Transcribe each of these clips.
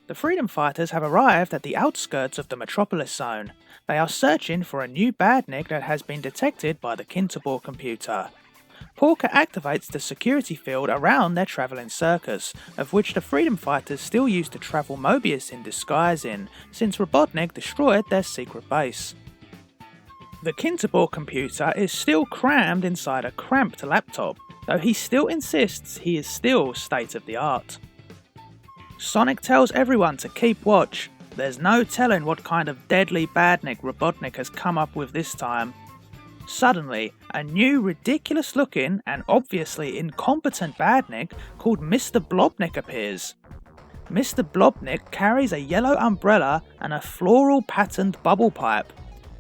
The freedom fighters have arrived at the outskirts of the Metropolis Zone. They are searching for a new badnik that has been detected by the Kinterbor computer. Porker activates the security field around their travelling circus, of which the freedom fighters still use to travel Mobius in disguise in, since Robotnik destroyed their secret base. The Kinterbor computer is still crammed inside a cramped laptop, though he still insists he is still state-of-the-art. Sonic tells everyone to keep watch. There's no telling what kind of deadly badnik Robotnik has come up with this time. Suddenly, a new ridiculous-looking and obviously incompetent badnik called Mr. Blobnik appears. Mr. Blobnik carries a yellow umbrella and a floral-patterned bubble pipe.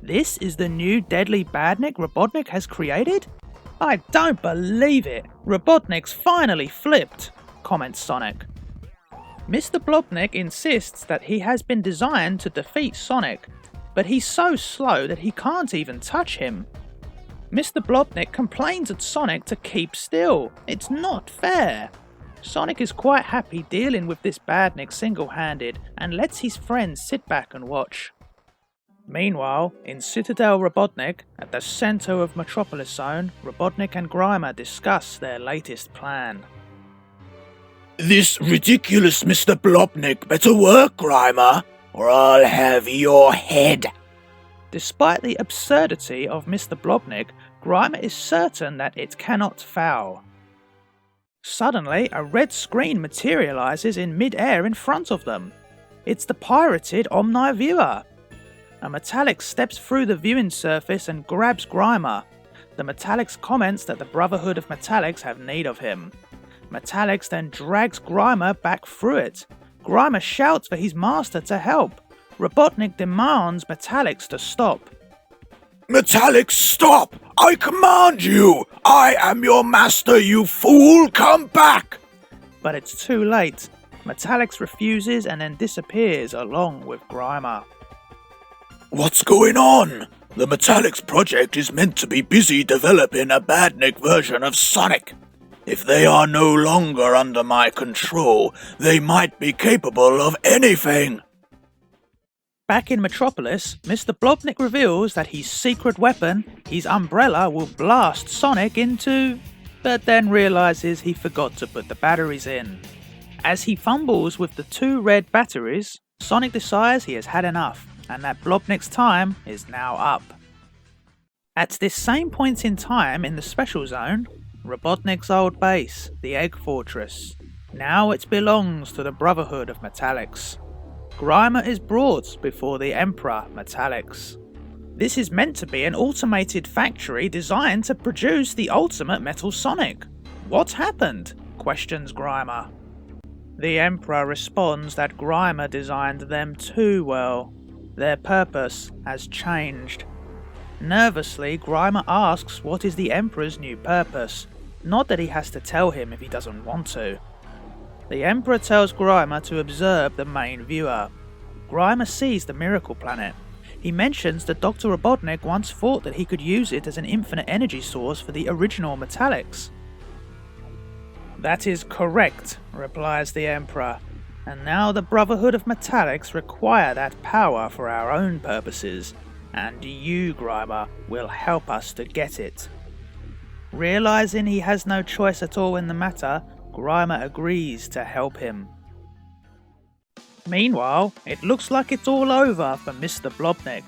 This is the new deadly badnik Robotnik has created? I don't believe it! Robotnik's finally flipped, comments Sonic. Mr. Blobnik insists that he has been designed to defeat Sonic, but he's so slow that he can't even touch him. Mr. Blobnik complains at Sonic to keep still. It's not fair. Sonic is quite happy dealing with this badnik single-handed and lets his friends sit back and watch. Meanwhile, in Citadel Robotnik, at the centre of Metropolis Zone, Robotnik and Grimer discuss their latest plan. This ridiculous Mr. Blobnik better work, Grimer, or I'll have your head. Despite the absurdity of Mr. Blobnik, Grimer is certain that it cannot fail. Suddenly, a red screen materialises in mid-air in front of them. It's the pirated Omni Viewer. A Metallix steps through the viewing surface and grabs Grimer. The Metallix comments that the Brotherhood of Metallix have need of him. Metallix then drags Grimer back through it. Grimer shouts for his master to help. Robotnik demands Metallix to stop. Metallix, stop! I command you! I am your master, you fool! Come back! But it's too late. Metallix refuses and then disappears along with Grimer. What's going on? The Metallix project is meant to be busy developing a badnik version of Sonic. If they are no longer under my control, they might be capable of anything. Back in Metropolis, Mr. Blobnik reveals that his secret weapon, his umbrella, will blast Sonic into... but then realises he forgot to put the batteries in. As he fumbles with the 2 red batteries, Sonic decides he has had enough, and that Blobnik's time is now up. At this same point in time in the Special Zone, Robotnik's old base, the Egg Fortress. Now it belongs to the Brotherhood of Metallix. Grimer is brought before the Emperor Metallix. This is meant to be an automated factory designed to produce the ultimate Metal Sonic. What happened? Questions Grimer. The Emperor responds that Grimer designed them too well. Their purpose has changed. Nervously, Grimer asks what is the Emperor's new purpose. Not that he has to tell him if he doesn't want to. The Emperor tells Grimer to observe the main viewer. Grimer sees the Miracle Planet. He mentions that Dr. Robotnik once thought that he could use it as an infinite energy source for the original Metallix. That is correct, replies the Emperor, and now the Brotherhood of Metallix require that power for our own purposes, and you, Grimer, will help us to get it. Realising he has no choice at all in the matter, Grimer agrees to help him. Meanwhile, it looks like it's all over for Mr. Blobnik.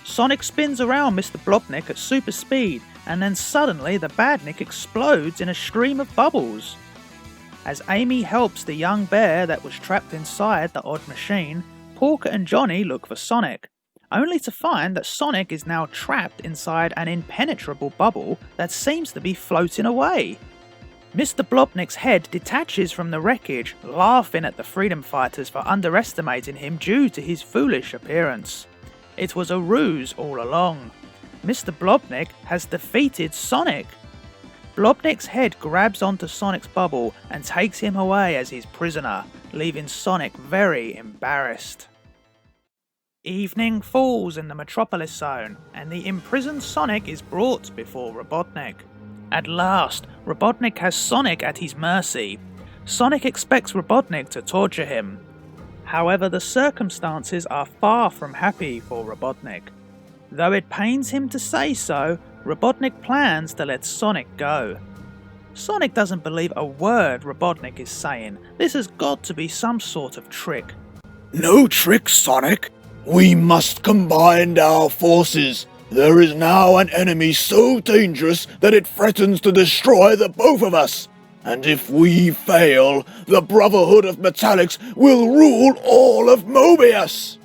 Sonic spins around Mr. Blobnik at super speed, and then suddenly the badnik explodes in a stream of bubbles. As Amy helps the young bear that was trapped inside the odd machine, Porker and Johnny look for Sonic, only to find that Sonic is now trapped inside an impenetrable bubble that seems to be floating away. Mr. Blobnik's head detaches from the wreckage, laughing at the freedom fighters for underestimating him due to his foolish appearance. It was a ruse all along. Mr. Blobnik has defeated Sonic. Blobnik's head grabs onto Sonic's bubble and takes him away as his prisoner, leaving Sonic very embarrassed. Evening falls in the Metropolis Zone, and the imprisoned Sonic is brought before Robotnik. At last, Robotnik has Sonic at his mercy. Sonic expects Robotnik to torture him. However, the circumstances are far from happy for Robotnik. Though it pains him to say so, Robotnik plans to let Sonic go. Sonic doesn't believe a word Robotnik is saying. This has got to be some sort of trick. No trick, Sonic. We must combine our forces. There is now an enemy so dangerous that it threatens to destroy the both of us. And if we fail, the Brotherhood of Metallix will rule all of Mobius!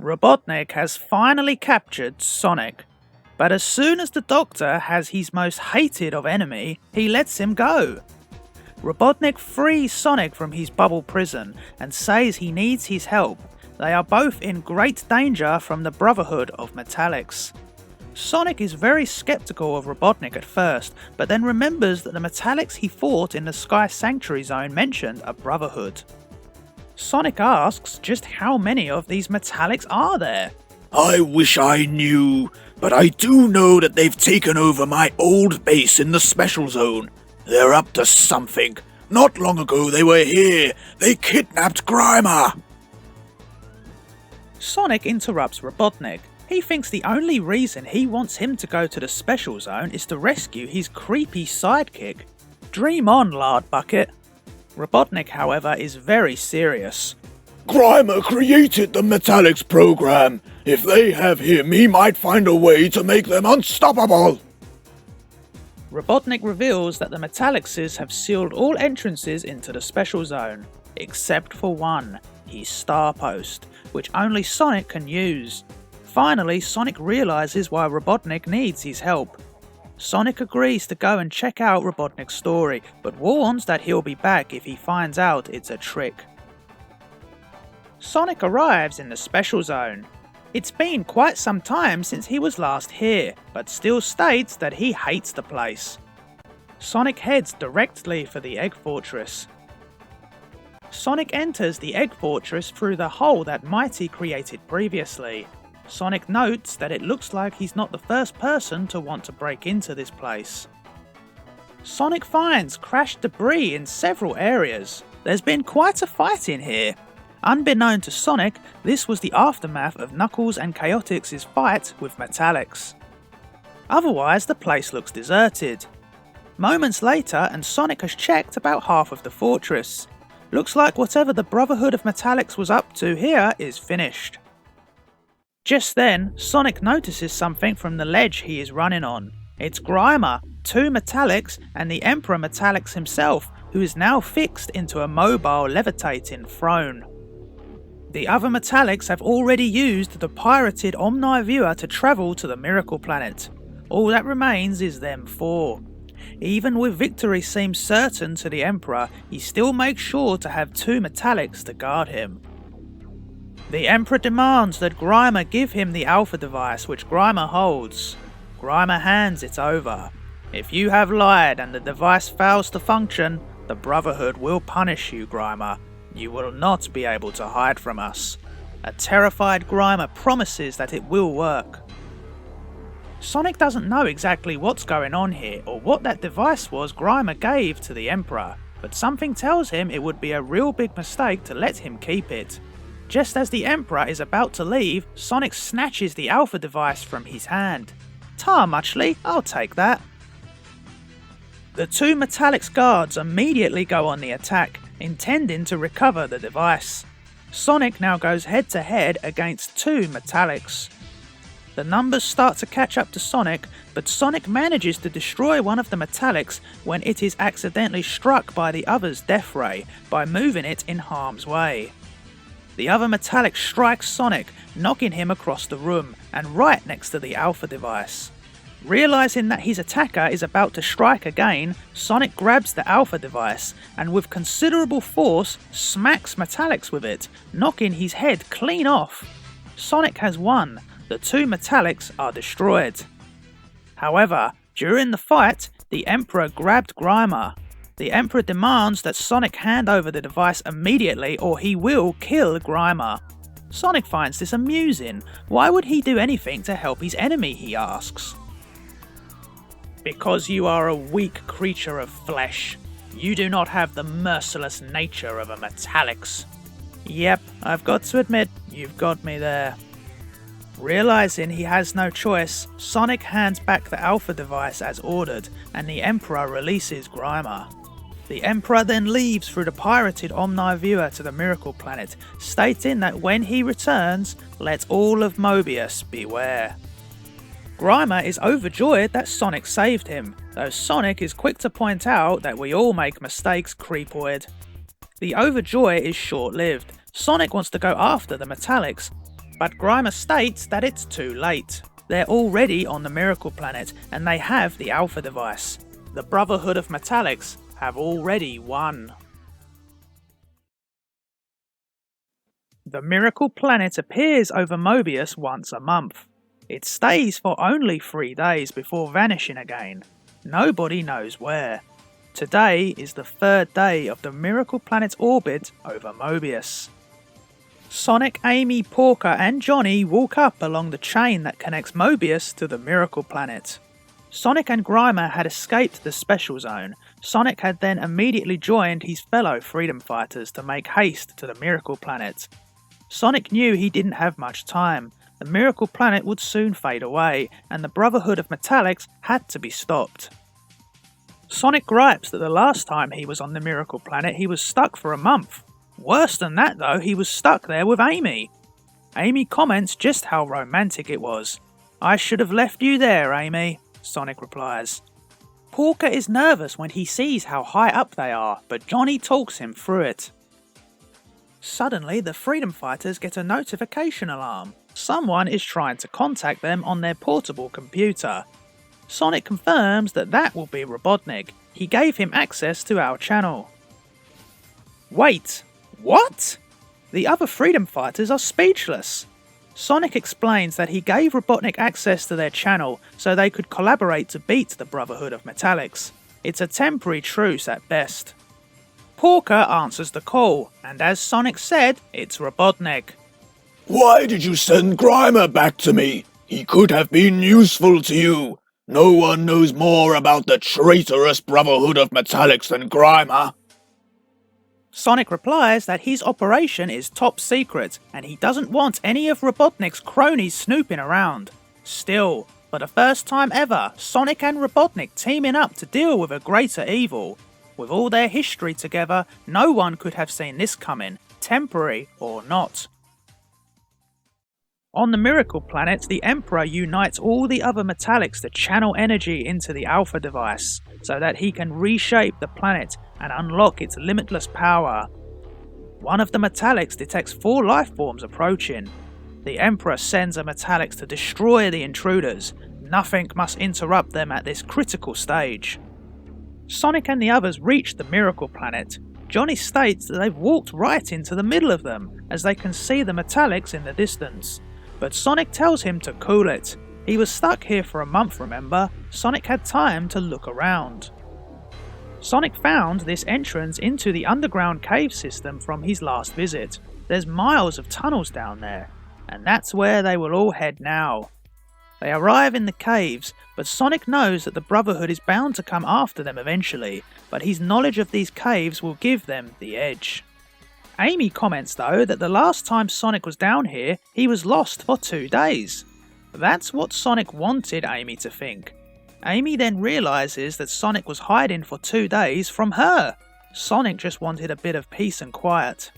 Robotnik has finally captured Sonic, but as soon as the Doctor has his most hated of enemy, he lets him go. Robotnik frees Sonic from his bubble prison and says he needs his help. They are both in great danger from the Brotherhood of Metallix. Sonic is very skeptical of Robotnik at first, but then remembers that the Metallix he fought in the Sky Sanctuary Zone mentioned a Brotherhood. Sonic asks just how many of these Metallix are there? I wish I knew, but I do know that they've taken over my old base in the Special Zone. They're up to something. Not long ago they were here. They kidnapped Grimer. Sonic interrupts Robotnik. He thinks the only reason he wants him to go to the Special Zone is to rescue his creepy sidekick. Dream on, lard bucket. Robotnik, however, is very serious. Grimer created the Metallix program. If they have him, he might find a way to make them unstoppable. Robotnik reveals that the Metallixes have sealed all entrances into the Special Zone, except for one, his star post, which only Sonic can use. Finally, Sonic realizes why Robotnik needs his help. Sonic agrees to go and check out Robotnik's story, but warns that he'll be back if he finds out it's a trick. Sonic arrives in the Special Zone. It's been quite some time since he was last here, but still states that he hates the place. Sonic heads directly for the Egg Fortress. Sonic enters the Egg Fortress through the hole that Mighty created previously. Sonic notes that it looks like he's not the first person to want to break into this place. Sonic finds crashed debris in several areas. There's been quite a fight in here. Unbeknown to Sonic, this was the aftermath of Knuckles and Chaotix's fight with Metallix. Otherwise, the place looks deserted. Moments later, and Sonic has checked about half of the fortress. Looks like whatever the Brotherhood of Metallix was up to here is finished. Just then, Sonic notices something from the ledge he is running on. It's Grimer, two Metallix, and the Emperor Metallix himself, who is now fixed into a mobile levitating throne. The other Metallix have already used the pirated Omni-Viewer to travel to the Miracle Planet. All that remains is them four. Even with victory seems certain to the Emperor, he still makes sure to have two Metallix to guard him. The Emperor demands that Grimer give him the Alpha device, which Grimer holds. Grimer hands it over. If you have lied and the device fails to function, the Brotherhood will punish you, Grimer. You will not be able to hide from us. A terrified Grimer promises that it will work. Sonic doesn't know exactly what's going on here or what that device was Grimer gave to the Emperor, but something tells him it would be a real big mistake to let him keep it. Just as the Emperor is about to leave, Sonic snatches the Alpha device from his hand. Tar muchly, I'll take that. The two Metallix guards immediately go on the attack, intending to recover the device. Sonic now goes head to head against two Metallix. The numbers start to catch up to Sonic, but Sonic manages to destroy one of the Metallix when it is accidentally struck by the other's death ray by moving it in harm's way. The other Metallix strikes Sonic, knocking him across the room and right next to the Alpha device. Realising that his attacker is about to strike again, Sonic grabs the Alpha device and with considerable force smacks Metallix with it, knocking his head clean off. Sonic has won. The two Metallix are destroyed. However, during the fight, the Emperor grabbed Grimer. The Emperor demands that Sonic hand over the device immediately or he will kill Grimer. Sonic finds this amusing. Why would he do anything to help his enemy, he asks. Because you are a weak creature of flesh. You do not have the merciless nature of a Metallix. Yep, I've got to admit, you've got me there. Realizing he has no choice, Sonic hands back the Alpha device as ordered, and the Emperor releases Grimer. The Emperor then leaves through the pirated Omni Viewer to the Miracle Planet, stating that when he returns, let all of Mobius beware. Grimer is overjoyed that Sonic saved him, though Sonic is quick to point out that we all make mistakes, creepoid. The overjoy is short-lived. Sonic wants to go after the Metallix, but Grimer states that it's too late. They're already on the Miracle Planet, and they have the Alpha device. The Brotherhood of Metallix have already won. The Miracle Planet appears over Mobius once a month. It stays for only 3 days before vanishing again. Nobody knows where. Today is the 3rd day of the Miracle Planet's orbit over Mobius. Sonic, Amy, Porker and Johnny walk up along the chain that connects Mobius to the Miracle Planet. Sonic and Grimer had escaped the Special Zone. Sonic had then immediately joined his fellow freedom fighters to make haste to the Miracle Planet. Sonic knew he didn't have much time. The Miracle Planet would soon fade away, and the Brotherhood of Metallix had to be stopped. Sonic gripes that the last time he was on the Miracle Planet he was stuck for a month. Worse than that though, he was stuck there with Amy. Amy comments just how romantic it was. "I should have left you there, Amy," Sonic replies. Porker is nervous when he sees how high up they are, but Johnny talks him through it. Suddenly, the freedom fighters get a notification alarm. Someone is trying to contact them on their portable computer. Sonic confirms that that will be Robotnik. He gave him access to our channel. Wait, what? The other freedom fighters are speechless. Sonic explains that he gave Robotnik access to their channel so they could collaborate to beat the Brotherhood of Metallix. It's a temporary truce at best. Porker answers the call, and as Sonic said, it's Robotnik. Why did you send Grimer back to me? He could have been useful to you. No one knows more about the traitorous Brotherhood of Metallix than Grimer. Sonic replies that his operation is top secret, and he doesn't want any of Robotnik's cronies snooping around. Still, for the first time ever, Sonic and Robotnik teaming up to deal with a greater evil. With all their history together, no one could have seen this coming, temporary or not. On the Miracle Planet, the Emperor unites all the other Metallix to channel energy into the Alpha device, so that he can reshape the planet and unlock its limitless power. One of the Metallix detects 4 life forms approaching. The Emperor sends a Metallix to destroy the intruders. Nothing must interrupt them at this critical stage. Sonic and the others reach the Miracle Planet. Johnny states that they've walked right into the middle of them, as they can see the Metallix in the distance. But Sonic tells him to cool it. He was stuck here for a month, remember? Sonic had time to look around. Sonic found this entrance into the underground cave system from his last visit. There's miles of tunnels down there, and that's where they will all head now. They arrive in the caves, but Sonic knows that the Brotherhood is bound to come after them eventually, but his knowledge of these caves will give them the edge. Amy comments though that the last time Sonic was down here, he was lost for 2 days. That's what Sonic wanted Amy to think. Amy then realises that Sonic was hiding for 2 days from her. Sonic just wanted a bit of peace and quiet.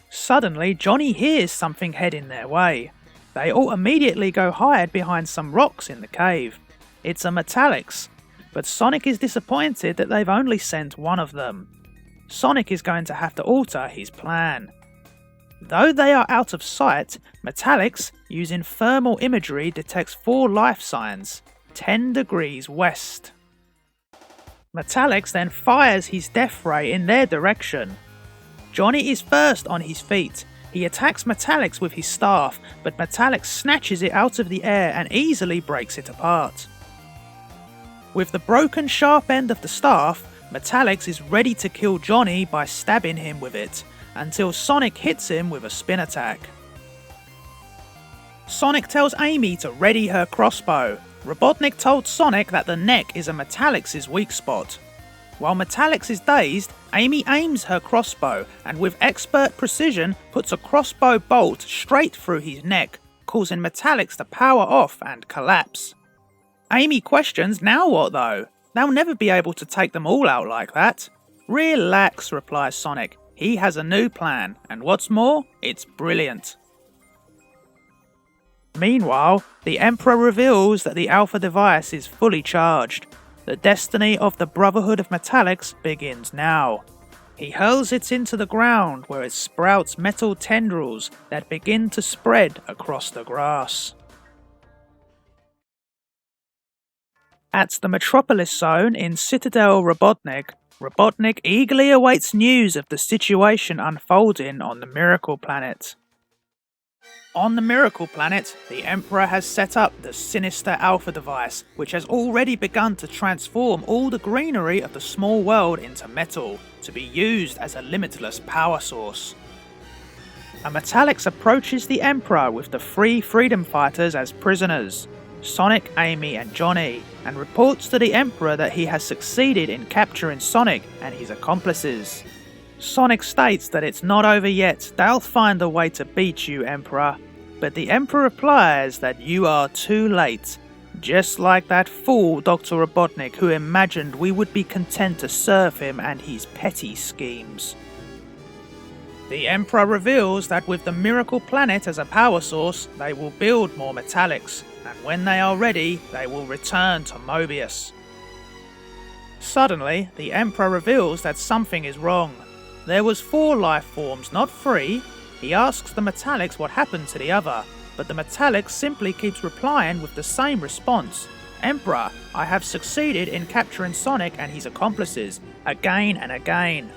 Suddenly, Johnny hears something heading their way. They all immediately go hide behind some rocks in the cave. It's a Metallix, but Sonic is disappointed that they've only sent one of them. Sonic is going to have to alter his plan. Though they are out of sight, Metallix, using thermal imagery, detects 4 life signs, 10 degrees west. Metallix then fires his death ray in their direction. Johnny is first on his feet. He attacks Metallix with his staff, but Metallix snatches it out of the air and easily breaks it apart. With the broken sharp end of the staff, Metallix is ready to kill Johnny by stabbing him with it, until Sonic hits him with a spin attack. Sonic tells Amy to ready her crossbow. Robotnik told Sonic that the neck is a Metallix's weak spot. While Metallix is dazed, Amy aims her crossbow and with expert precision puts a crossbow bolt straight through his neck, causing Metallix to power off and collapse. Amy questions, now what though? They'll never be able to take them all out like that. Relax, replies Sonic. He has a new plan, and what's more, it's brilliant. Meanwhile, the Emperor reveals that the Alpha device is fully charged. The destiny of the Brotherhood of Metallix begins now. He hurls it into the ground where it sprouts metal tendrils that begin to spread across the grass. At the Metropolis Zone in Citadel Robotnik, Robotnik eagerly awaits news of the situation unfolding on the Miracle Planet. On the Miracle Planet, the Emperor has set up the sinister Alpha device, which has already begun to transform all the greenery of the small world into metal, to be used as a limitless power source. A Metallix approaches the Emperor with the three freedom fighters as prisoners, Sonic, Amy and Johnny, and reports to the Emperor that he has succeeded in capturing Sonic and his accomplices. Sonic states that it's not over yet, they'll find a way to beat you, Emperor. But the Emperor replies that you are too late. Just like that fool Dr. Robotnik who imagined we would be content to serve him and his petty schemes. The Emperor reveals that with the Miracle Planet as a power source, they will build more Metallix, and when they are ready, they will return to Mobius. Suddenly, the Emperor reveals that something is wrong. There was 4 life forms, not 3. He asks the Metallix what happened to the other, but the Metallix simply keeps replying with the same response. Emperor, I have succeeded in capturing Sonic and his accomplices, again and again.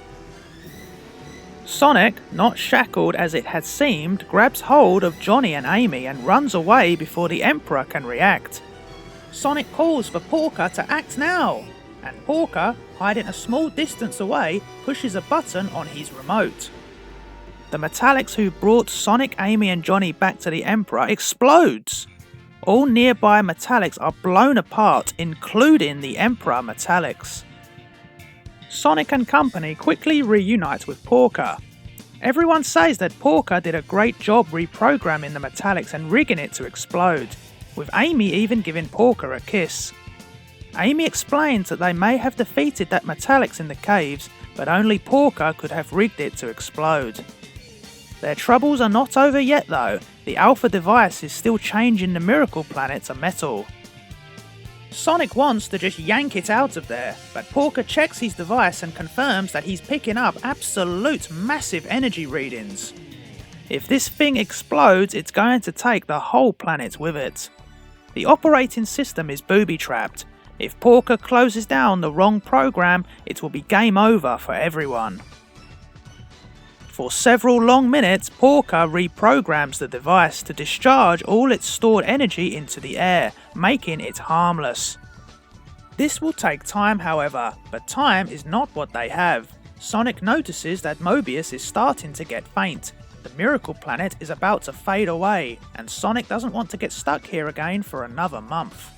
Sonic, not shackled as it had seemed, grabs hold of Johnny and Amy and runs away before the Emperor can react. Sonic calls for Porker to act now, and Porker, hiding a small distance away, pushes a button on his remote. The Metallix who brought Sonic, Amy and Johnny back to the Emperor explodes. All nearby Metallix are blown apart, including the Emperor Metallix. Sonic and company quickly reunite with Porker. Everyone says that Porker did a great job reprogramming the Metallix and rigging it to explode, with Amy even giving Porker a kiss. Amy explains that they may have defeated that Metallix in the caves, but only Porker could have rigged it to explode. Their troubles are not over yet though, the Alpha device is still changing the Miracle Planet to metal. Sonic wants to just yank it out of there, but Porker checks his device and confirms that he's picking up absolute massive energy readings. If this thing explodes, it's going to take the whole planet with it. The operating system is booby-trapped. If Porker closes down the wrong program, it will be game over for everyone. For several long minutes, Porker reprograms the device to discharge all its stored energy into the air, making it harmless. This will take time, however, but time is not what they have. Sonic notices that Mobius is starting to get faint. The Miracle Planet is about to fade away, and Sonic doesn't want to get stuck here again for another month.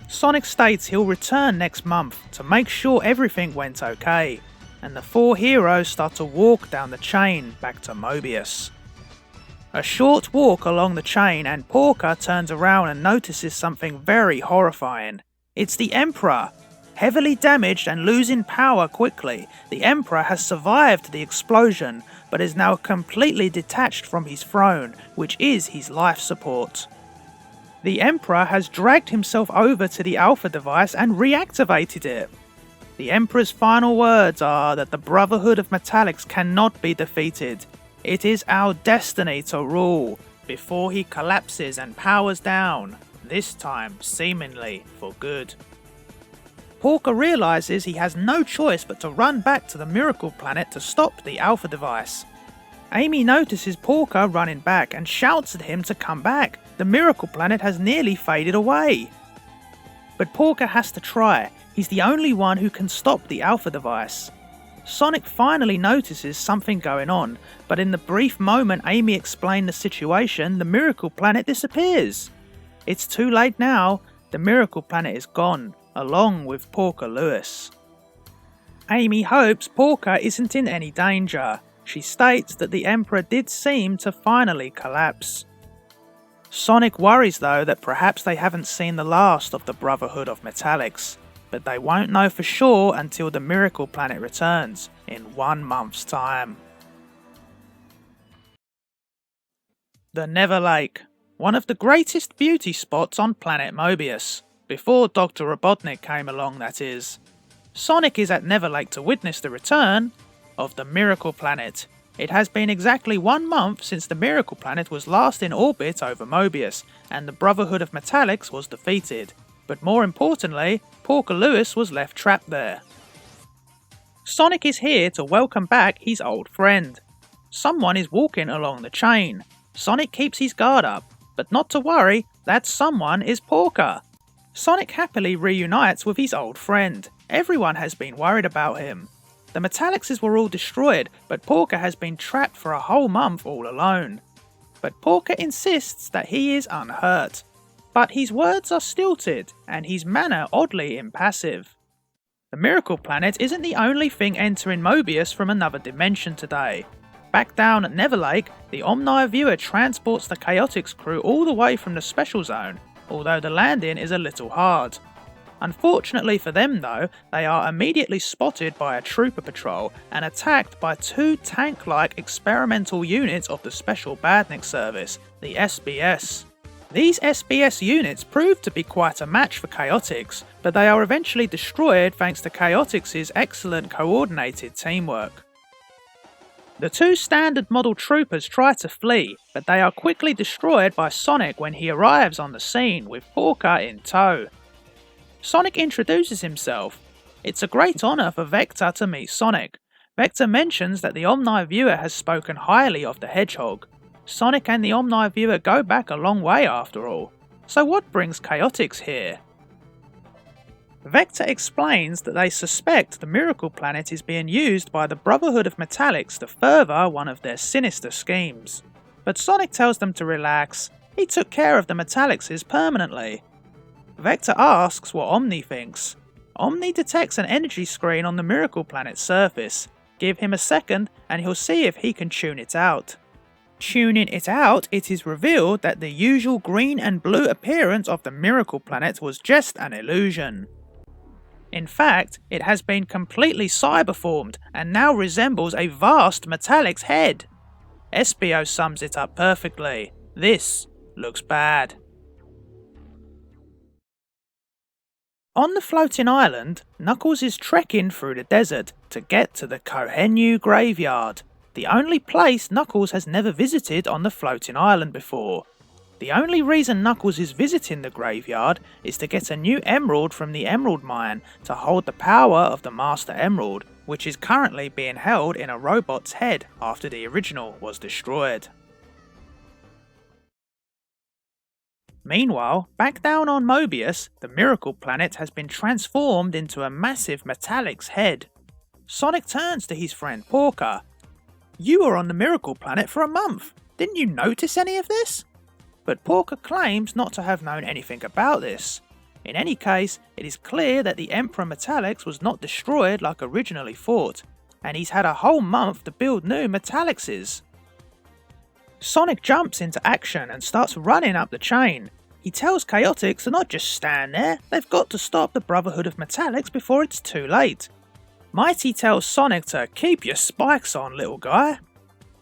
Sonic states he'll return next month to make sure everything went okay, and the 4 heroes start to walk down the chain back to Mobius. A short walk along the chain and Porker turns around and notices something very horrifying. It's the Emperor! Heavily damaged and losing power quickly, the Emperor has survived the explosion, but is now completely detached from his throne, which is his life support. The Emperor has dragged himself over to the Alpha device and reactivated it. The Emperor's final words are that the Brotherhood of Metallix cannot be defeated. It is our destiny to rule, before he collapses and powers down, this time seemingly for good. Porker realizes he has no choice but to run back to the Miracle Planet to stop the Alpha device. Amy notices Porker running back and shouts at him to come back. The Miracle Planet has nearly faded away. But Porker has to try. He's the only one who can stop the Alpha device. Sonic finally notices something going on, but in the brief moment Amy explained the situation, the Miracle Planet disappears. It's too late now. The Miracle Planet is gone, along with Porker Lewis. Amy hopes Porker isn't in any danger. She states that the Emperor did seem to finally collapse. Sonic worries though that perhaps they haven't seen the last of the Brotherhood of Metallix, but they won't know for sure until the Miracle Planet returns in 1 month's time. The Never Lake, one of the greatest beauty spots on planet Mobius, before Dr. Robotnik came along, that is. Sonic is at Never Lake to witness the return of the Miracle Planet. It has been exactly 1 month since the Miracle Planet was last in orbit over Mobius, and the Brotherhood of Metallix was defeated. But more importantly, Porker Lewis was left trapped there. Sonic is here to welcome back his old friend. Someone is walking along the chain. Sonic keeps his guard up, but not to worry, that someone is Porker. Sonic happily reunites with his old friend. Everyone has been worried about him. The Metallixes were all destroyed, but Porker has been trapped for a whole month all alone. But Porker insists that he is unhurt. But his words are stilted, and his manner oddly impassive. The Miracle Planet isn't the only thing entering Mobius from another dimension today. Back down at Never Lake, the Omni Viewer transports the Chaotix crew all the way from the Special Zone, although the landing is a little hard. Unfortunately for them though, they are immediately spotted by a trooper patrol and attacked by 2 tank-like experimental units of the Special Badnik Service, the SBS. These SBS units prove to be quite a match for Chaotix, but they are eventually destroyed thanks to Chaotix's excellent coordinated teamwork. The 2 standard model troopers try to flee, but they are quickly destroyed by Sonic when he arrives on the scene with Porker in tow. Sonic introduces himself. It's a great honour for Vector to meet Sonic. Vector mentions that the Omni Viewer has spoken highly of the Hedgehog. Sonic and the Omni Viewer go back a long way after all. So what brings Chaotix here? Vector explains that they suspect the Miracle Planet is being used by the Brotherhood of Metallix to further one of their sinister schemes. But Sonic tells them to relax. He took care of the Metallixes permanently. Vector asks what Omni thinks. Omni detects an energy screen on the Miracle Planet's surface. Give him a second and he'll see if he can tune it out. Tuning it out, it is revealed that the usual green and blue appearance of the Miracle Planet was just an illusion. In fact, it has been completely cyberformed and now resembles a vast Metallix head. Espio sums it up perfectly. This looks bad. On the floating island, Knuckles is trekking through the desert to get to the Kohenyu graveyard, the only place Knuckles has never visited on the floating island before. The only reason Knuckles is visiting the graveyard is to get a new emerald from the Emerald Mine to hold the power of the Master Emerald, which is currently being held in a robot's head after the original was destroyed. Meanwhile, back down on Mobius, the Miracle Planet has been transformed into a massive Metallix head. Sonic turns to his friend Porker. "You were on the Miracle Planet for a month. Didn't you notice any of this?" But Porker claims not to have known anything about this. In any case, it is clear that the Emperor Metallix was not destroyed like originally thought, and he's had a whole month to build new Metallixes. Sonic jumps into action and starts running up the chain. He tells Chaotix to not just stand there, they've got to stop the Brotherhood of Metallix before it's too late. Mighty tells Sonic to keep your spikes on, little guy.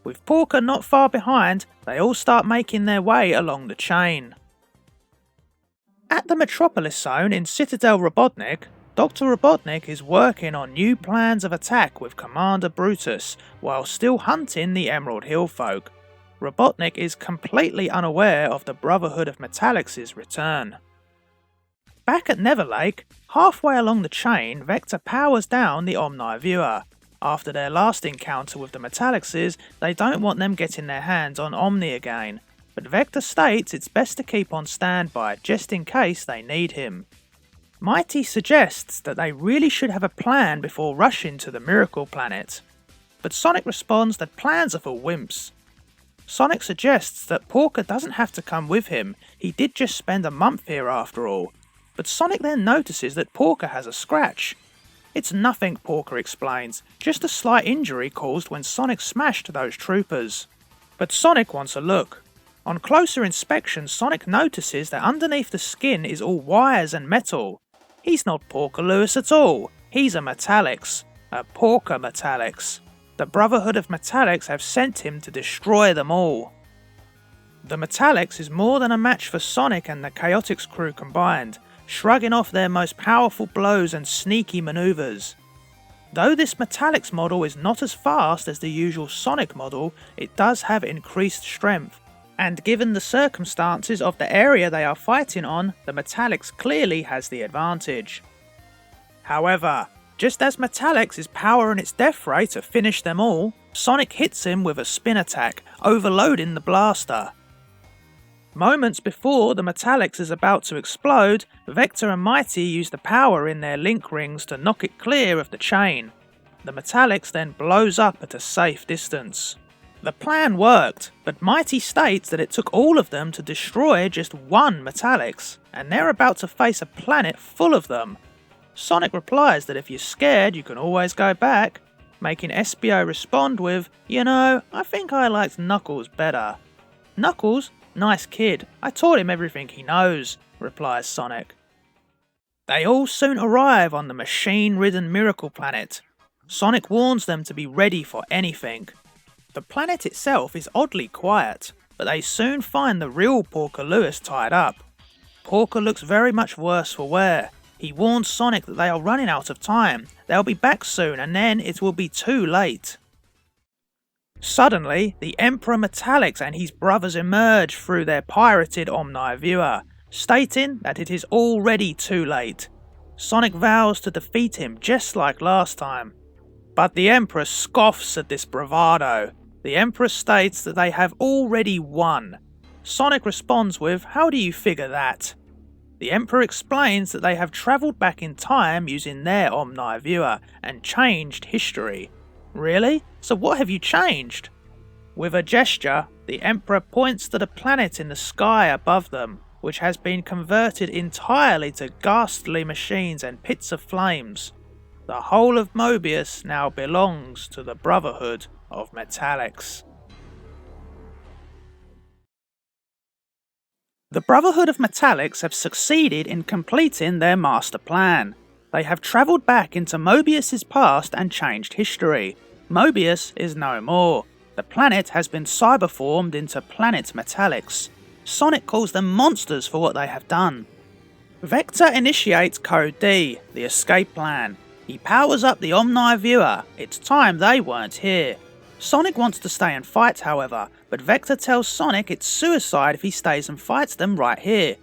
With Porker not far behind, they all start making their way along the chain. At the Metropolis Zone in Citadel Robotnik, Dr. Robotnik is working on new plans of attack with Commander Brutus while still hunting the Emerald Hill folk. Robotnik is completely unaware of the Brotherhood of Metallix's return. Back at Never Lake, halfway along the chain, Vector powers down the Omni Viewer. After their last encounter with the Metallixes, they don't want them getting their hands on Omni again, but Vector states it's best to keep on standby just in case they need him. Mighty suggests that they really should have a plan before rushing to the Miracle Planet, but Sonic responds that plans are for wimps. Sonic suggests that Porker doesn't have to come with him, he did just spend a month here after all, but Sonic then notices that Porker has a scratch. It's nothing, Porker explains, just a slight injury caused when Sonic smashed those troopers. But Sonic wants a look. On closer inspection, Sonic notices that underneath the skin is all wires and metal. He's not Porker Lewis at all, he's a Metallix. A Porker Metallix. The Brotherhood of Metallix have sent him to destroy them all. The Metallix is more than a match for Sonic and the Chaotix crew combined, shrugging off their most powerful blows and sneaky maneuvers. Though this Metallix model is not as fast as the usual Sonic model, it does have increased strength, and given the circumstances of the area they are fighting on, the Metallix clearly has the advantage. However, just as Metallix is powering its death ray to finish them all, Sonic hits him with a spin attack, overloading the blaster. Moments before the Metallix is about to explode, Vector and Mighty use the power in their link rings to knock it clear of the chain. The Metallix then blows up at a safe distance. The plan worked, but Mighty states that it took all of them to destroy just one Metallix, and they're about to face a planet full of them. Sonic replies that if you're scared you can always go back, making Espio respond with, "You know, I think I liked Knuckles better." "Knuckles? Nice kid, I taught him everything he knows," replies Sonic. They all soon arrive on the machine-ridden Miracle Planet. Sonic warns them to be ready for anything. The planet itself is oddly quiet, but they soon find the real Porker Lewis tied up. Porker looks very much worse for wear. He warns Sonic that they are running out of time, they'll be back soon and then it will be too late. Suddenly, the Emperor Metallix and his brothers emerge through their pirated Omni viewer, stating that it is already too late. Sonic vows to defeat him just like last time. But the Emperor scoffs at this bravado. The Emperor states that they have already won. Sonic responds with, "How do you figure that?" The Emperor explains that they have travelled back in time using their Omni viewer and changed history. Really? So what have you changed? With a gesture, the Emperor points to the planet in the sky above them, which has been converted entirely to ghastly machines and pits of flames. The whole of Mobius now belongs to the Brotherhood of Metallix. The Brotherhood of Metallix have succeeded in completing their master plan. They have travelled back into Mobius's past and changed history. Mobius is no more. The planet has been cyberformed into Planet Metallix. Sonic calls them monsters for what they have done. Vector initiates Code D, the escape plan. He powers up the Omni viewer. It's time they weren't here. Sonic wants to stay and fight, however, but Vector tells Sonic it's suicide if he stays and fights them right here.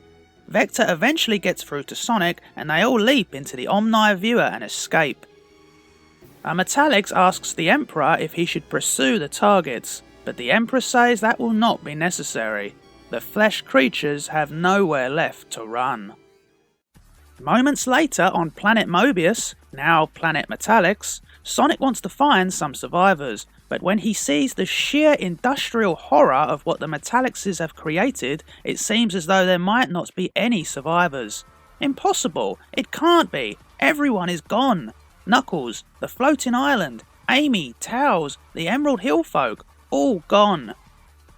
Vector eventually gets through to Sonic and they all leap into the Omni viewer and escape. A Metallix asks the Emperor if he should pursue the targets, but the Emperor says that will not be necessary. The flesh creatures have nowhere left to run. Moments later on Planet Mobius, now Planet Metallix, Sonic wants to find some survivors, but when he sees the sheer industrial horror of what the Metallixes have created, it seems as though there might not be any survivors. Impossible! It can't be! Everyone is gone! Knuckles, the floating island, Amy, Tails, the Emerald Hill folk, all gone.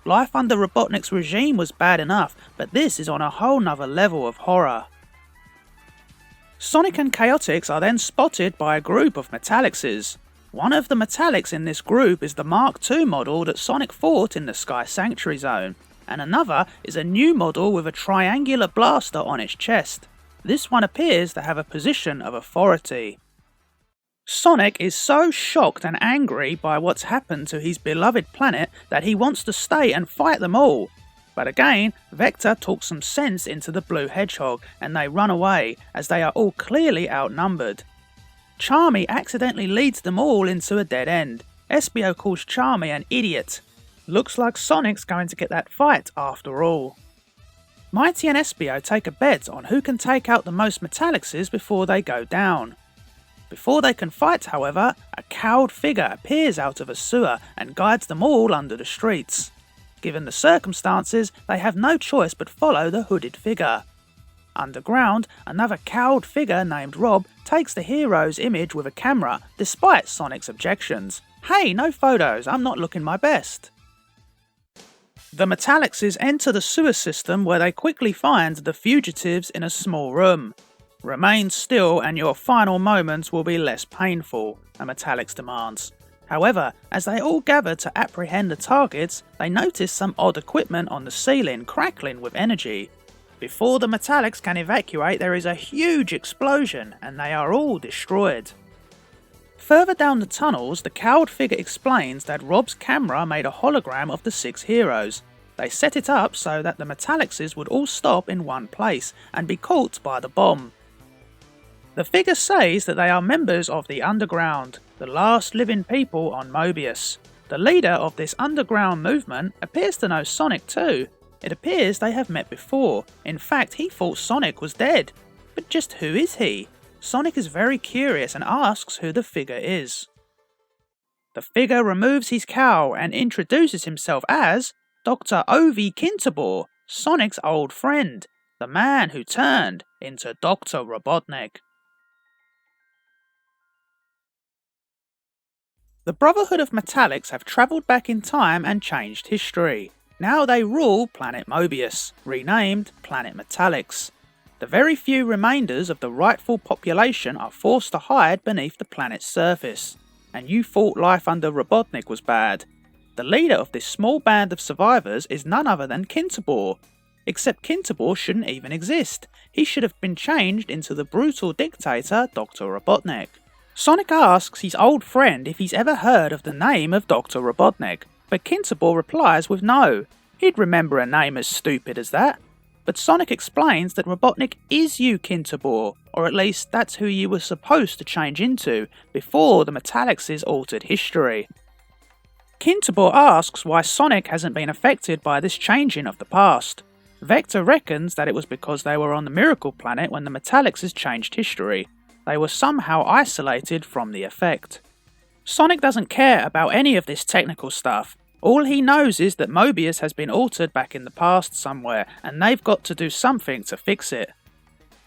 Life under Robotnik's regime was bad enough, but this is on a whole nother level of horror. Sonic and Chaotix are then spotted by a group of Metallixes. One of the Metallix in this group is the Mark II model that Sonic fought in the Sky Sanctuary Zone, and another is a new model with a triangular blaster on its chest. This one appears to have a position of authority. Sonic is so shocked and angry by what's happened to his beloved planet that he wants to stay and fight them all. But again, Vector talks some sense into the blue hedgehog and they run away as they are all clearly outnumbered. Charmy accidentally leads them all into a dead end. Espio calls Charmy an idiot. Looks like Sonic's going to get that fight after all. Mighty and Espio take a bet on who can take out the most Metallixes before they go down. Before they can fight, however, a cowled figure appears out of a sewer and guides them all under the streets. Given the circumstances, they have no choice but follow the hooded figure. Underground, another cowed figure named Rob takes the hero's image with a camera, despite Sonic's objections. Hey, no photos, I'm not looking my best. The Metallixes enter the sewer system where they quickly find the fugitives in a small room. Remain still and your final moments will be less painful, a Metallix demands. However, as they all gather to apprehend the targets, they notice some odd equipment on the ceiling crackling with energy. Before the Metallix can evacuate, there is a huge explosion and they are all destroyed. Further down the tunnels, the cowed figure explains that Rob's camera made a hologram of the 6 heroes. They set it up so that the Metallixes would all stop in one place and be caught by the bomb. The figure says that they are members of the Underground, the last living people on Mobius. The leader of this underground movement appears to know Sonic too. It appears they have met before. In fact, he thought Sonic was dead. But just who is he? Sonic is very curious and asks who the figure is. The figure removes his cowl and introduces himself as Dr. Ovi Kinterbor, Sonic's old friend, the man who turned into Dr. Robotnik. The Brotherhood of Metallix have travelled back in time and changed history. Now they rule Planet Mobius, renamed Planet Metallix. The very few remainders of the rightful population are forced to hide beneath the planet's surface. And you thought life under Robotnik was bad. The leader of this small band of survivors is none other than Kinterbor. Except Kinterbor shouldn't even exist. He should have been changed into the brutal dictator Dr. Robotnik. Sonic asks his old friend if he's ever heard of the name of Dr. Robotnik, but Kinterbor replies with no. He'd remember a name as stupid as that. But Sonic explains that Robotnik is you, Kinterbor, or at least that's who you were supposed to change into before the Metallixes altered history. Kinterbor asks why Sonic hasn't been affected by this changing of the past. Vector reckons that it was because they were on the Miracle Planet when the Metallixes changed history. They were somehow isolated from the effect. Sonic doesn't care about any of this technical stuff. All he knows is that Mobius has been altered back in the past somewhere, and they've got to do something to fix it.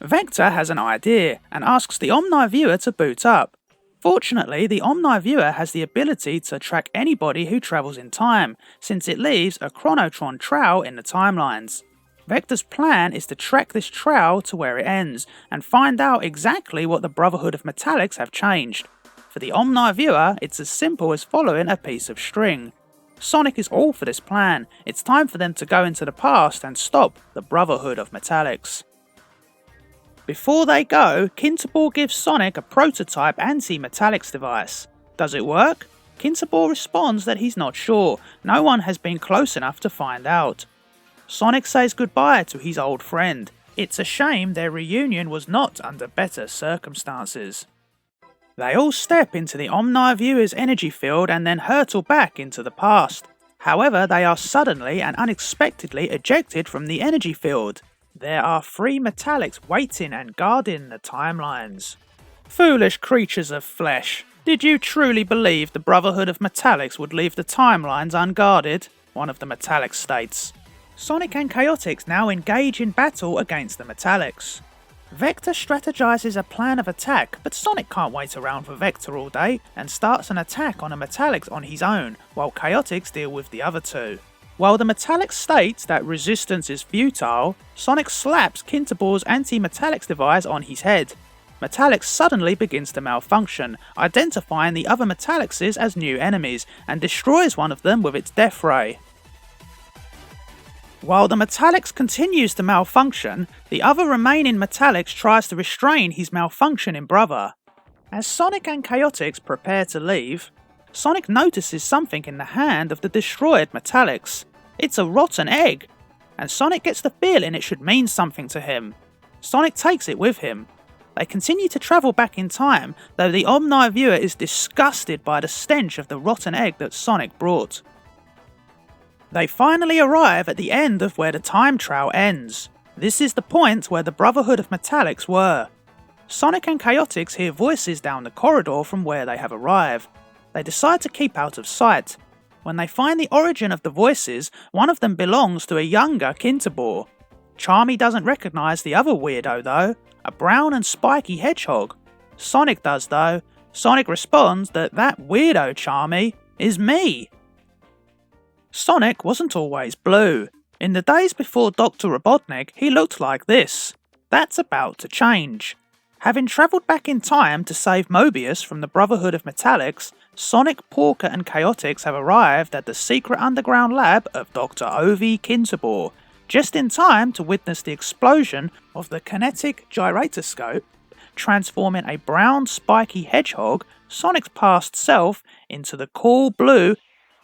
Vector has an idea, and asks the Omniviewer to boot up. Fortunately, the Omniviewer has the ability to track anybody who travels in time, since it leaves a chronotron trail in the timelines. Vector's plan is to track this trail to where it ends, and find out exactly what the Brotherhood of Metallix have changed. For the Omniviewer, it's as simple as following a piece of string. Sonic is all for this plan. It's time for them to go into the past and stop the Brotherhood of Metallix. Before they go, Kinterbor gives Sonic a prototype anti-Metallix device. Does it work? Kinterbor responds that he's not sure. No one has been close enough to find out. Sonic says goodbye to his old friend. It's a shame their reunion was not under better circumstances. They all step into the Omniviewer's energy field and then hurtle back into the past. However, they are suddenly and unexpectedly ejected from the energy field. There are 3 Metallix waiting and guarding the timelines. Foolish creatures of flesh, did you truly believe the Brotherhood of Metallix would leave the timelines unguarded? One of the Metallix states. Sonic and Chaotix now engage in battle against the Metallix. Vector strategizes a plan of attack, but Sonic can't wait around for Vector all day and starts an attack on a Metallix on his own, while Chaotix deal with the other 2. While the Metallix states that resistance is futile, Sonic slaps Kinterbor's anti-Metallix device on his head. Metallix suddenly begins to malfunction, identifying the other Metallixes as new enemies, and destroys one of them with its death ray. While the Metallix continues to malfunction, the other remaining Metallix tries to restrain his malfunctioning brother. As Sonic and Chaotix prepare to leave, Sonic notices something in the hand of the destroyed Metallix. It's a rotten egg, and Sonic gets the feeling it should mean something to him. Sonic takes it with him. They continue to travel back in time, though the Omniviewer is disgusted by the stench of the rotten egg that Sonic brought. They finally arrive at the end of where the time trail ends. This is the point where the Brotherhood of Metallix were. Sonic and Chaotix hear voices down the corridor from where they have arrived. They decide to keep out of sight. When they find the origin of the voices, one of them belongs to a younger Kinterbor. Charmy doesn't recognise the other weirdo though, a brown and spiky hedgehog. Sonic does though. Sonic responds that weirdo Charmy is me. Sonic wasn't always blue. In the days before Dr. Robotnik, he looked like this. That's about to change. Having travelled back in time to save Mobius from the Brotherhood of Metallix, Sonic, Porker and Chaotix have arrived at the secret underground lab of Dr. Ovi Kinterbor, just in time to witness the explosion of the kinetic gyroscope, transforming a brown spiky hedgehog, Sonic's past self, into the cool blue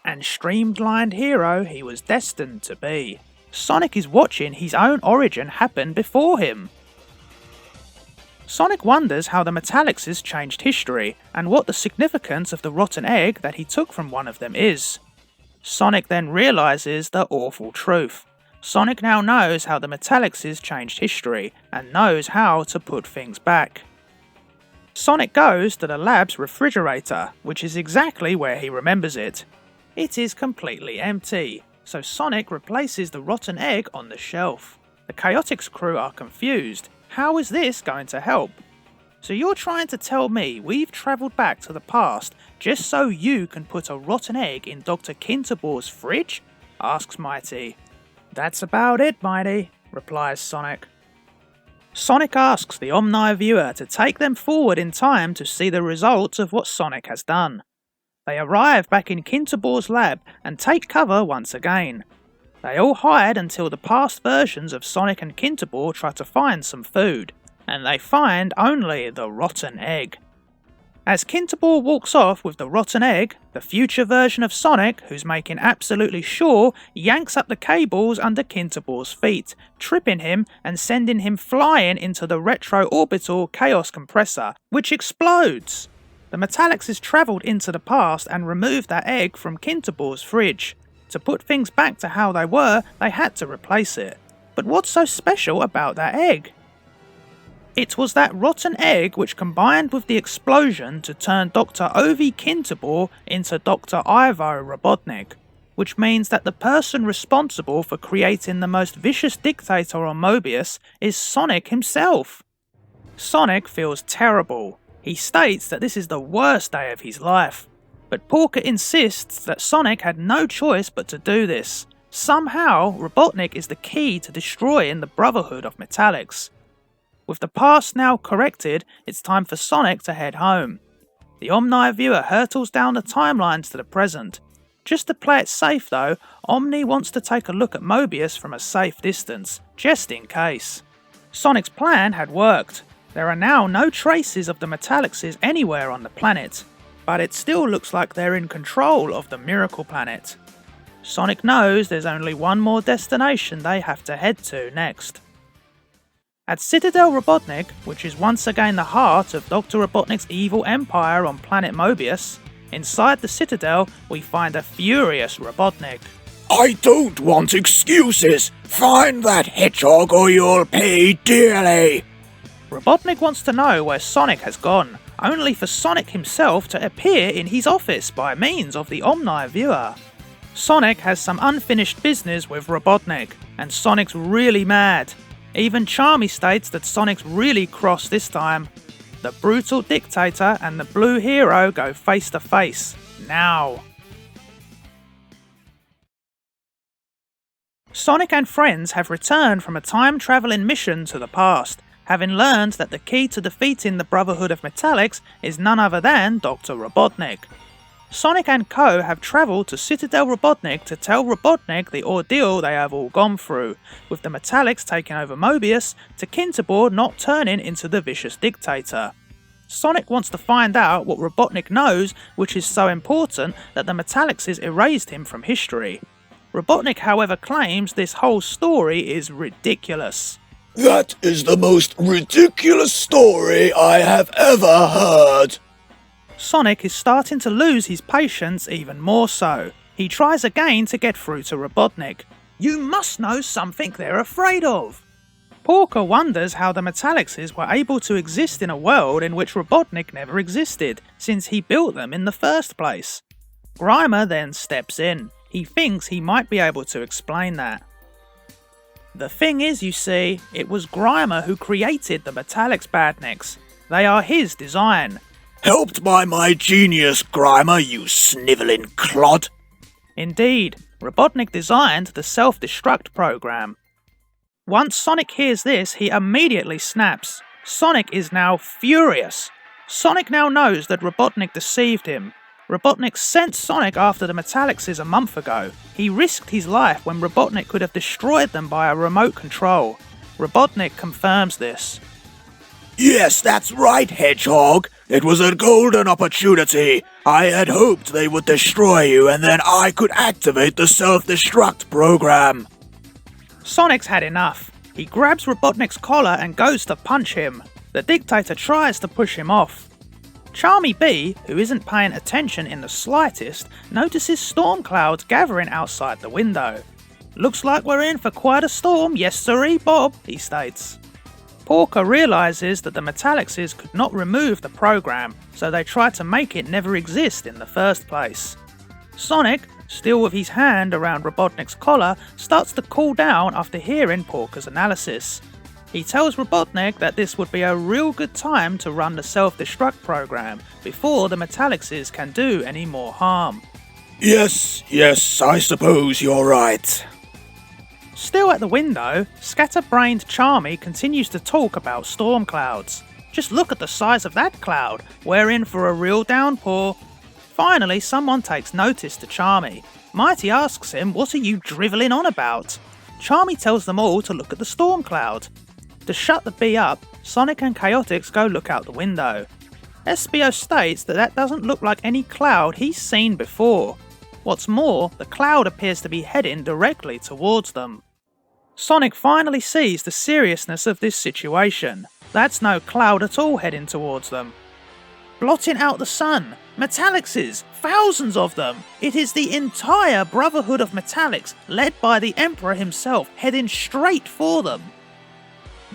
and streamlined hero he was destined to be. Sonic is watching his own origin happen before him. Sonic wonders how the Metallixes changed history, and what the significance of the rotten egg that he took from one of them is. Sonic then realises the awful truth. Sonic now knows how the Metallixes changed history, and knows how to put things back. Sonic goes to the lab's refrigerator, which is exactly where he remembers it. It is completely empty, so Sonic replaces the rotten egg on the shelf. The Chaotix crew are confused. How is this going to help? So you're trying to tell me we've travelled back to the past just so you can put a rotten egg in Dr. Kinterbor's fridge? Asks Mighty. That's about it, Mighty, replies Sonic. Sonic asks the Omni viewer to take them forward in time to see the results of what Sonic has done. They arrive back in Kinterbor's lab and take cover once again. They all hide until the past versions of Sonic and Kinterbor try to find some food, and they find only the rotten egg. As Kinterbor walks off with the rotten egg, the future version of Sonic, who's making absolutely sure, yanks up the cables under Kinterbor's feet, tripping him and sending him flying into the retro-orbital chaos compressor, which explodes. The Metallixes travelled into the past and removed that egg from Kinterbor's fridge. To put things back to how they were, they had to replace it. But what's so special about that egg? It was that rotten egg which combined with the explosion to turn Dr. Ovi Kinterbor into Dr. Ivo Robotnik, which means that the person responsible for creating the most vicious dictator on Mobius is Sonic himself. Sonic feels terrible. He states that this is the worst day of his life. But Porker insists that Sonic had no choice but to do this. Somehow, Robotnik is the key to destroying the Brotherhood of Metallix. With the past now corrected, it's time for Sonic to head home. The Omni viewer hurtles down the timelines to the present. Just to play it safe though, Omni wants to take a look at Mobius from a safe distance, just in case. Sonic's plan had worked. There are now no traces of the Metallixes anywhere on the planet. But it still looks like they're in control of the Miracle Planet. Sonic knows there's only one more destination they have to head to next. At Citadel Robotnik, which is once again the heart of Dr. Robotnik's evil empire on planet Mobius, inside the Citadel we find a furious Robotnik. I don't want excuses. Find that hedgehog or you'll pay dearly. Robotnik wants to know where Sonic has gone, only for Sonic himself to appear in his office by means of the Omni viewer. Sonic has some unfinished business with Robotnik, and Sonic's really mad. Even Charmy states that Sonic's really cross this time. The brutal dictator and the blue hero go face to face, now. Sonic and friends have returned from a time-travelling mission to the past, having learned that the key to defeating the Brotherhood of Metallix is none other than Dr. Robotnik. Sonic and co have travelled to Citadel Robotnik to tell Robotnik the ordeal they have all gone through, with the Metallix taking over Mobius to Kinterbor not turning into the vicious dictator. Sonic wants to find out what Robotnik knows, which is so important that the Metallixes erased him from history. Robotnik, however, claims this whole story is ridiculous. That is the most ridiculous story I have ever heard. Sonic is starting to lose his patience even more so. He tries again to get through to Robotnik. You must know something they're afraid of. Porker wonders how the Metallixes were able to exist in a world in which Robotnik never existed, since he built them in the first place. Grimer then steps in. He thinks he might be able to explain that. The thing is, you see, it was Grimer who created the Metallix Badniks. They are his design. Helped by my genius, Grimer, you snivelling clod. Indeed, Robotnik designed the self-destruct program. Once Sonic hears this, he immediately snaps. Sonic is now furious. Sonic now knows that Robotnik deceived him. Robotnik sent Sonic after the Metallixes a month ago. He risked his life when Robotnik could have destroyed them by a remote control. Robotnik confirms this. Yes, that's right, Hedgehog. It was a golden opportunity. I had hoped they would destroy you and then I could activate the self-destruct program. Sonic's had enough. He grabs Robotnik's collar and goes to punch him. The dictator tries to push him off. Charmy B, who isn't paying attention in the slightest, notices storm clouds gathering outside the window. Looks like we're in for quite a storm, yes sirree, Bob, he states. Porker realises that the Metallixes could not remove the program, so they try to make it never exist in the first place. Sonic, still with his hand around Robotnik's collar, starts to cool down after hearing Porker's analysis. He tells Robotnik that this would be a real good time to run the self-destruct program before the Metallixes can do any more harm. Yes, I suppose you're right. Still at the window, scatterbrained Charmy continues to talk about storm clouds. Just look at the size of that cloud. We're in for a real downpour. Finally, someone takes notice to Charmy. Mighty asks him, what are you drivelling on about? Charmy tells them all to look at the storm cloud. To shut the bee up, Sonic and Chaotix go look out the window. Espio states that doesn't look like any cloud he's seen before. What's more, the cloud appears to be heading directly towards them. Sonic finally sees the seriousness of this situation. That's no cloud at all heading towards them. Blotting out the sun, Metallixes, thousands of them. It is the entire Brotherhood of Metallix, led by the Emperor himself, heading straight for them.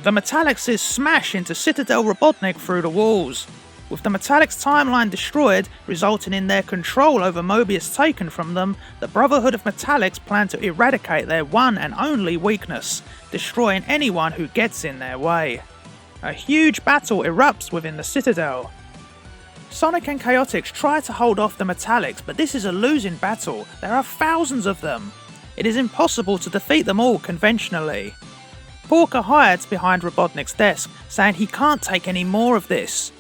The Metallixes smash into Citadel Robotnik through the walls. With the Metallix timeline destroyed, resulting in their control over Mobius taken from them, the Brotherhood of Metallix plan to eradicate their one and only weakness, destroying anyone who gets in their way. A huge battle erupts within the Citadel. Sonic and Chaotix try to hold off the Metallix, but this is a losing battle. There are thousands of them. It is impossible to defeat them all conventionally. Porker hides behind Robotnik's desk, saying he can't take any more of this.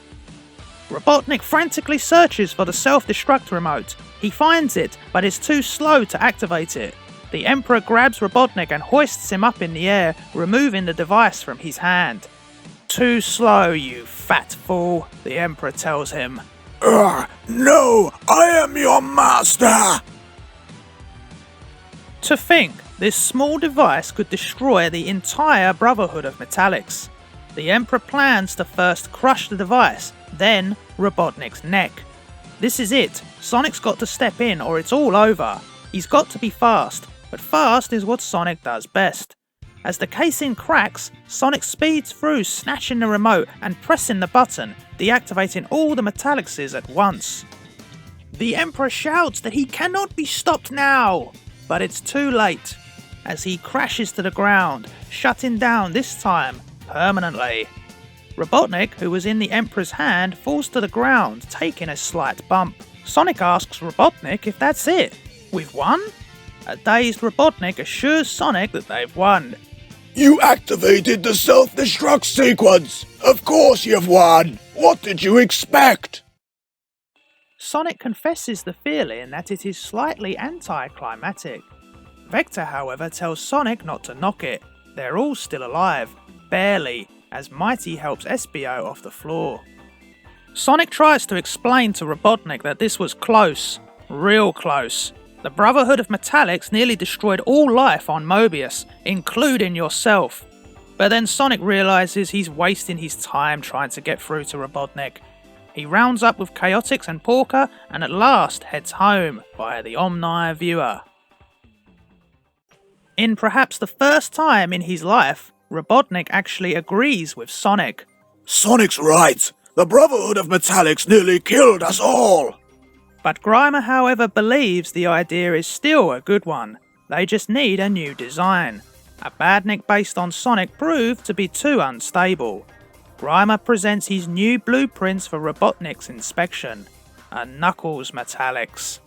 Robotnik frantically searches for the self-destruct remote. He finds it, but is too slow to activate it. The Emperor grabs Robotnik and hoists him up in the air, removing the device from his hand. Too slow, you fat fool, the Emperor tells him. No, I am your master! To think, this small device could destroy the entire Brotherhood of Metallix. The Emperor plans to first crush the device, then Robotnik's neck. This is it. Sonic's got to step in or it's all over. He's got to be fast, but fast is what Sonic does best. As the casing cracks, Sonic speeds through, snatching the remote and pressing the button, deactivating all the Metallixes at once. The Emperor shouts that he cannot be stopped now, but it's too late, as he crashes to the ground, shutting down this time permanently. Robotnik, who was in the Emperor's hand, falls to the ground, taking a slight bump. Sonic asks Robotnik if that's it. We've won? A dazed Robotnik assures Sonic that they've won. You activated the self-destruct sequence! Of course you've won! What did you expect? Sonic confesses the feeling that it is slightly anticlimactic. Vector, however, tells Sonic not to knock it. They're all still alive. Barely, as Mighty helps Espio off the floor. Sonic tries to explain to Robotnik that this was close. Real close. The Brotherhood of Metallix nearly destroyed all life on Mobius, including yourself. But then Sonic realises he's wasting his time trying to get through to Robotnik. He rounds up with Chaotix and Porker and at last heads home via the Omni viewer. In perhaps the first time in his life, Robotnik actually agrees with Sonic. Sonic's right. The Brotherhood of Metallix nearly killed us all. But Grimer, however, believes the idea is still a good one. They just need a new design. A badnik based on Sonic proved to be too unstable. Grimer presents his new blueprints for Robotnik's inspection. A Knuckles Metallix.